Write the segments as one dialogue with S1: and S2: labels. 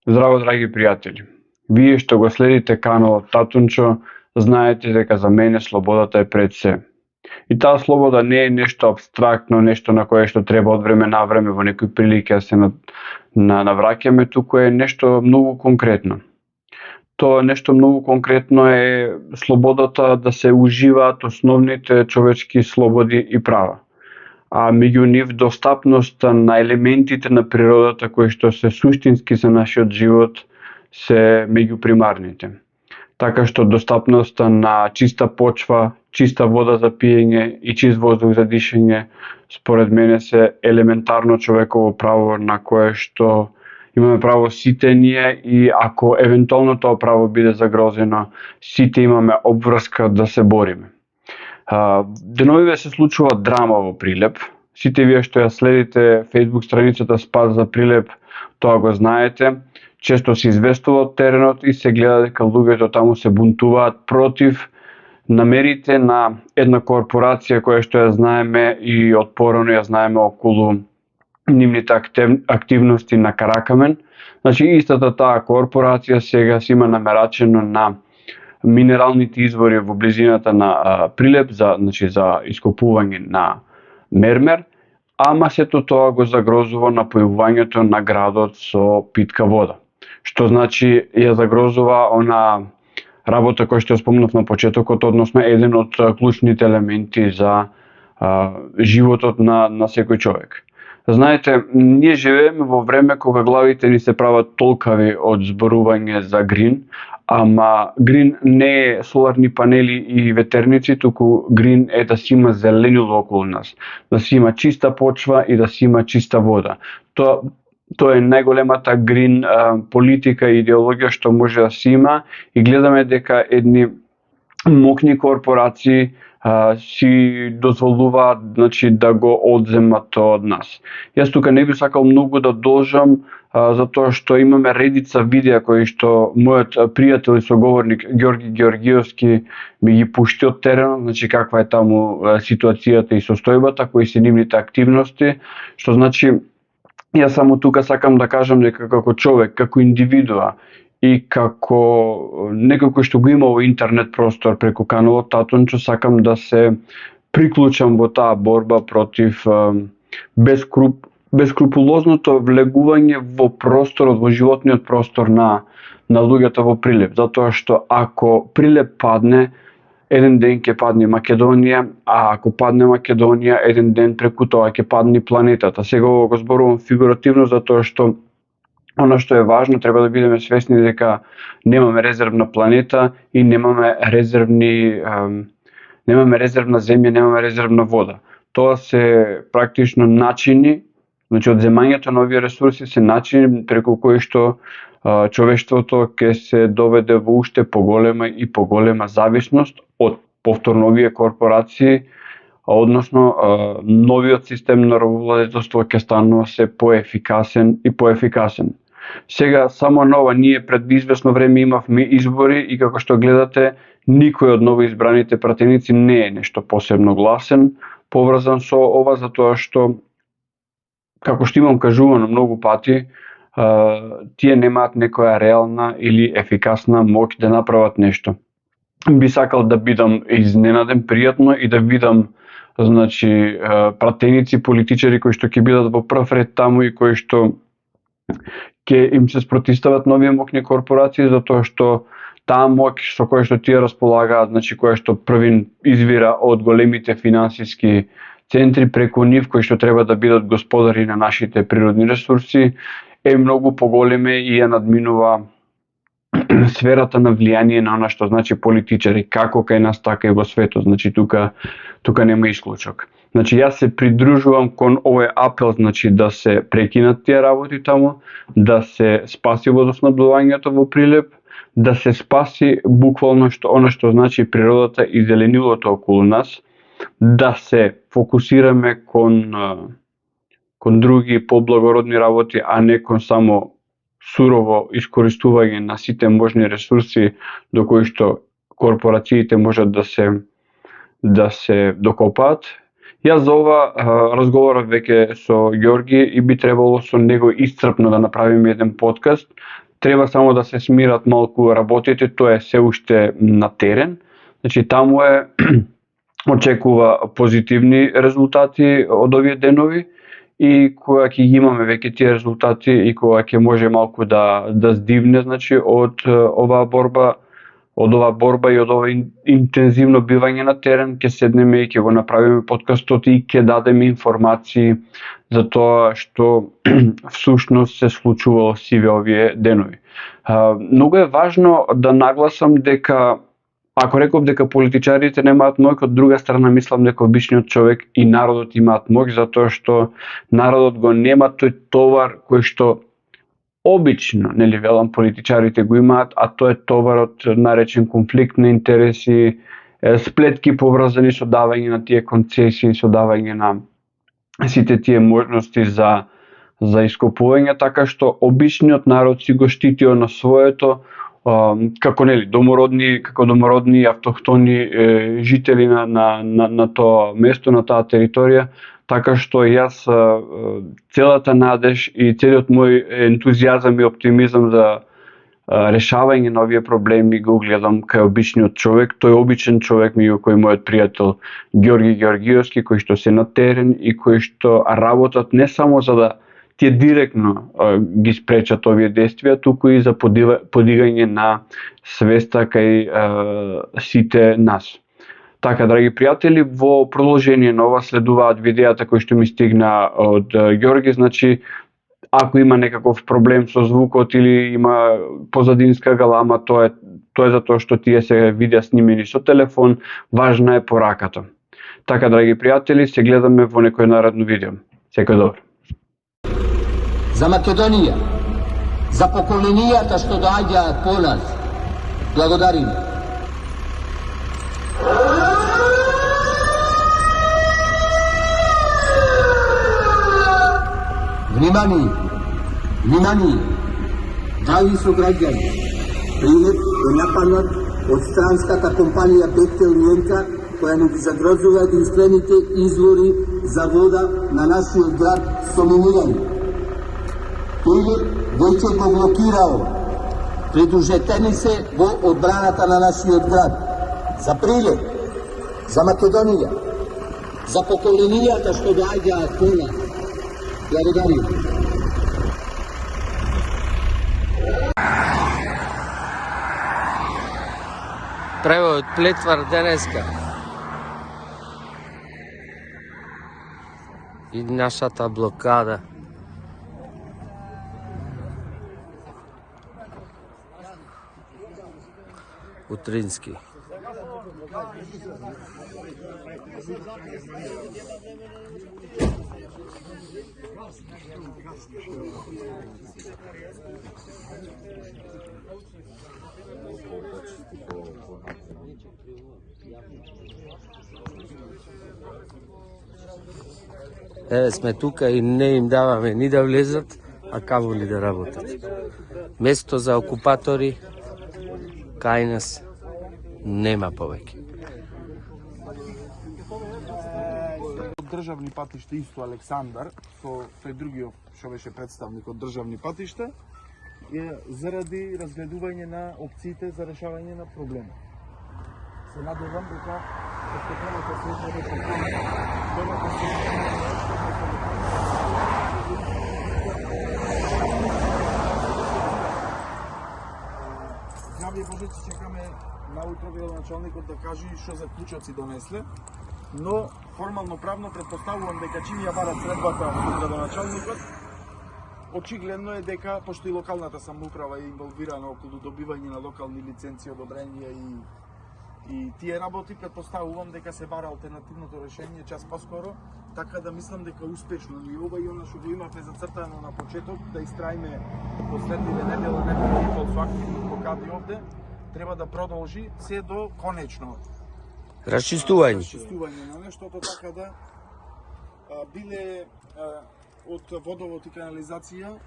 S1: Здраво, драги пријатели! Вие што го следите каналот Татунчо, знаете дека за мене слободата е пред се. И таа слобода не е нешто апстрактно, нешто на кое што треба од време на време во некои прилики да се навраќаме, туку е нешто многу конкретно. Тоа нешто многу конкретно е слободата да се уживаат основните човечки слободи и права, а меѓу нив достапноста на елементите на природата кои што се суштински за нашиот живот се меѓу примарните. Така што достапноста на чиста почва, чиста вода за пиење и чист воздух за дишење според мене се елементарно човеково право на кое што имаме право сите ние, и ако евентуално тоа право биде загрозено, сите имаме обврска да се бориме. Деновиве се случува драма во Прилеп. Сите вие што ја следите Facebook страницата Спас за Прилеп, тоа го знаете. Често се известува од теренот и се гледа дека луѓето таму се бунтуваат против намерите на една корпорација која што ја знаеме и од порано ја знаеме околу нивните активности на Каракамен. Значи, истата таа корпорација сега се има намерачено на минералните извори во близината на Прилеп за ископување на мермер, ама сето тоа го загрозува напојувањето на градот со питка вода. Што значи ја загрозува она работа која што спомнав на почетокот, односно еден од клучните елементи за животот на секој човек. Знаете, ние живееме во време кога главите ни се прават толкави од зборување за грин, ама грин не е соларни панели и ветерници, туку грин е да си има зеленило околу нас, да си има чиста почва и да си има чиста вода. Тоа е најголемата грин политика и идеологија што може да си има, и гледаме дека едни мокни корпорации си дозволуваат да го одземат тоа од нас. Јас тука не би сакал многу да должам, затоа што имаме редица видеа кои што мојот пријател и соговорник Ѓорги Ѓоргиевски ми ги пушти од теренот, значи каква е таму ситуацијата и состојбата, кои се нивните активности, што значи јас само тука сакам да кажам дека како човек, како индивидуа и како некој кој што го има во интернет простор преку каналот Татунчо, сакам да се приклучам во таа борба против бескрупулозното влегување во просторот, во животниот простор на луѓето во Прилеп, затоа што ако Прилеп падне, еден ден ќе падне Македонија, а ако падне Македонија, еден ден преку тоа ќе падне планетата. Сега го зборувам фигуративно затоа што она што е важно, треба да бидеме свесни дека немаме резервна планета и немаме резервна земја, немаме резервна вода. Тоа се практично начини, значи одземањето на овие ресурси се начини преку кои што човештвото ќе се доведе во уште поголема и поголема зависност од повторно овие корпорации, односно новиот систем на робовладетелство ќе станува се поефикасен и поефикасен. Сега само на ова ние пред известно време имавме избори и како што гледате, никој од новоизбраните пратеници не е нешто посебно гласен, поврзан со ова, затоа што, како што имам кажувано многу пати, тие немаат некоја реална или ефикасна моќ да направат нешто. Би сакал да бидам изненаден пријатно и да видам пратеници, политичари кои што ќе бидат во прв ред таму и кои што ќе им се спротивстават на овие мокни корпорации, затоа што таа моќ со која што тие располагаат, која што првин извира од големите финансиски центри преку нив кои што треба да бидат господари на нашите природни ресурси, е многу поголеме и ја надминува сферата на влијание на она што значи политичари, како кај нас, така и во светот. Значи тука нема исклучок. Значи јас се придружувам кон овој апел, да се прекинат тие работи таму, да се спаси водоснабдувањето во Прилеп, да се спаси буквално она што значи природата и зеленилото околу нас, да се фокусираме кон други поблагородни работи, а не кон само сурово искористување на сите можни ресурси до кои што корпорациите можат да се докопаат. Јас за ова разговарав веќе со Ѓорги и би требало со него исцрпно да направиме еден подкаст, треба само да се смират малку работите, тоа е се уште на терен. Значи таму е очекува позитивни резултати од овие денови и кога ќе ги имаме веќе тие резултати и кога ќе може малку да здивне, значи од оваа борба и од ова интензивно бивање на терен, ќе седнеме и ќе го направиме подкастот и ќе дадеме информации за тоа што всушност се случувало сиве овие денови. Многу е важно да нагласам дека ако реков дека политичарите немаат моќ, од друга страна мислам дека обичниот човек и народот имаат моќ, затоа што народот го нема тој товар кој што обично, нели велам, политичарите го имаат, а тоа е товарот наречен конфликт на интереси, сплетки поврзани со давање на тие концесии, со давање на сите тие можности за искупување, така што обичниот народ си го штитио на своето, како домородни автохтони жители на тоа место, на таа територија, така што јас целата надеж и целиот мој ентузијазам и оптимизам за решавање на овие проблеми го гледам кај обичниот човек, тој обичен човек меѓу кој мојот пријател Ѓорги Ѓоргиевски, кои што се на терен и кои што работат не само за да тие директно ги спречат овие действија, туку и за подигање на свеста кај сите нас. Така, драги пријатели, во продолжение на ова следуваат видеата кои што ми стигна од Ѓорги, значи ако има некаков проблем со звукот или има позадинска галама, тоа е затоа што тие се видеа снимени со телефон, важна е пораката. Така, драги пријатели, се гледаме во некој наредно видео. Секој добро.
S2: За Македонија, за поколенијата што доаѓаат по нас, благодариме. Внимание, внимание, драги сограѓани, примет е нападнат од странската компанија Бехтел Нјемка, која не ги загрозува единствените извори за вода на нашиот град со минирање. Тој веќе го блокирал. Придружете се во одбраната на нашиот град. За Прилеп, за Македонија, за поколенијата што доаѓаат по нас. Благодарим.
S3: Превод Плетвар денеска. И нашата блокада. Утрински. Еве сме тука и не им даваме ни да влезат, а камо ли да работат. Место за окупатори кај нас нема повеќе.
S4: Државни патишта исто Александар, со тој другиот што беше представник од државни патишта, е заради разгледување на опциите за решавање на проблемот. Се надевам дека постепеното Здравје Божици, чекаме наутро градоначалникот да каже што заклучоци донесле, но формално правно претпоставувам дека чим ја барат средбата со градоначалникот, очигледно е дека пошто и локалната самоуправа е инволвирана околу добивање на локални лиценци, одобренија и тие работи, претпоставувам дека се бара алтернативното решение час поскоро, така да мислам дека успешно и ова и она што го имавме зацртано на почеток, да истраиме последниве недела, неколку и пол со активни блокади овде, треба да продолжи се до конечно расчистување на нештото, така да биле од водовод и канализација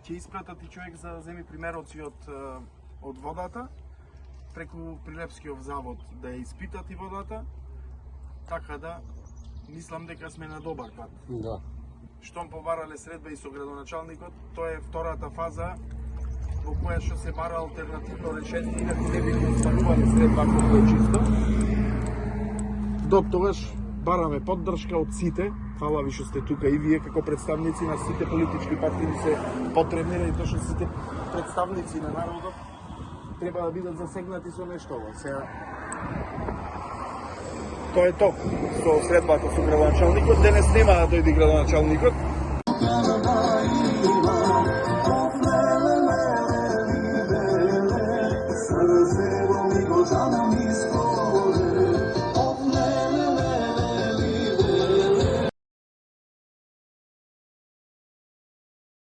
S4: ќе испратат и човек за да земи примероци од водата преку Прилепскиот завод да ја испитат и водата, така да мислам дека сме на добар пат.
S3: Да.
S4: Штом побарале средба и со градоначалникот, тоа е втората фаза во која што се бара алтернативно решение, инаку не би останували средба колку е чисто. До тогаш бараме поддршка од сите. Фала ви што сте тука и вие како представници на сите политички партии се потребни, и тоа што сите представници на народот треба да бидат засегнати со нешто. Сега тоа е тоа со средбата со градоначалникот. Денес нема да дојде градоначалникот.